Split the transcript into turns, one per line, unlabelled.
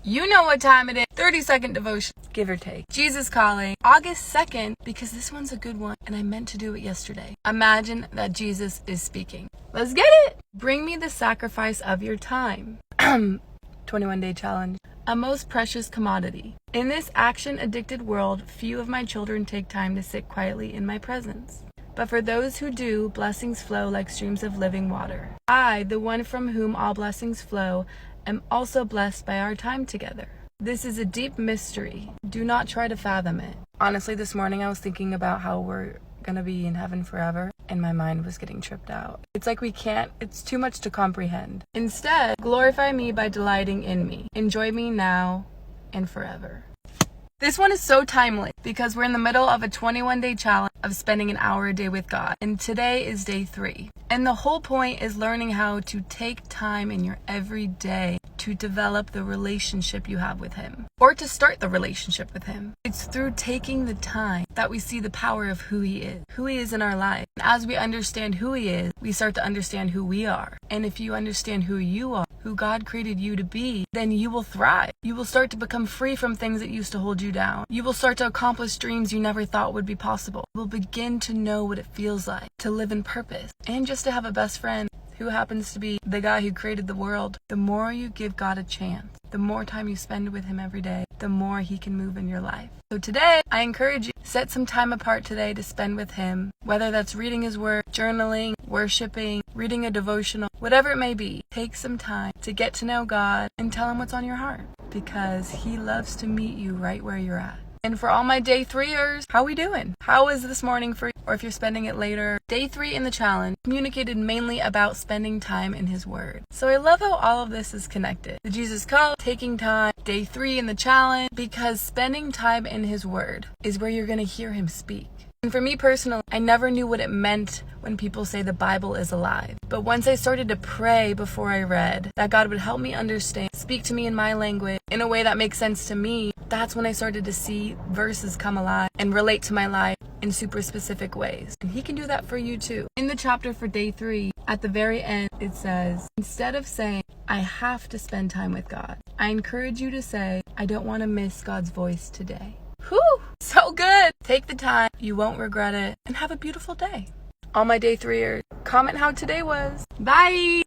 You know what time it is. 30-second devotion, give or take. Jesus Calling, August 2nd, because this one's a good one, and I meant to do it yesterday. Imagine that Jesus is speaking. Let's get it. Bring me the sacrifice of your time. 21-day challenge. A most precious commodity. In this action-addicted world, few of my children take time to sit quietly in my presence. But for those who do, blessings flow like streams of living water. I, the one from whom all blessings flow, am also blessed by our time together. This is a deep mystery. Do not try to fathom it. Honestly, this morning I was thinking about how we're gonna be in heaven forever, and my mind was getting tripped out. It's like it's too much to comprehend. Instead, glorify me by delighting in me. Enjoy me now and forever. This one is so timely because we're in the middle of a 21-day challenge of spending an hour a day with God. And today is day 3. And the whole point is learning how to take time in your everyday to develop the relationship you have with Him, or to start the relationship with Him. It's through taking the time that we see the power of who He is in our life. And as we understand who He is, we start to understand who we are. And if you understand who you are, who God created you to be, then you will thrive. You will start to become free from things that used to hold you down. You will start to accomplish dreams you never thought would be possible. You will begin to know what it feels like to live in purpose, and just to have a best friend who happens to be the guy who created the world. The more you give God a chance, the more time you spend with Him every day, the more He can move in your life. So today, I encourage you, set some time apart today to spend with Him, whether that's reading His Word, journaling, worshiping, reading a devotional, whatever it may be. Take some time to get to know God and tell Him what's on your heart, because He loves to meet you right where you're at. And for all my day 3ers, how we doing? How is this morning for you? Or if you're spending it later, day 3 in the challenge communicated mainly about spending time in His Word. So I love how all of this is connected. The Jesus Call, taking time, day 3 in the challenge, because spending time in His Word is where you're going to hear Him speak. And for me personally, I never knew what it meant when people say the Bible is alive. But once I started to pray before I read, that God would help me understand, speak to me in my language, in a way that makes sense to me, that's when I started to see verses come alive and relate to my life in super specific ways. And He can do that for you too. In the chapter for day 3, at the very end, it says, instead of saying, I have to spend time with God, I encourage you to say, I don't want to miss God's voice today. Whew, so good. Take the time, you won't regret it, and have a beautiful day. All my day 3ers, comment how today was. Bye.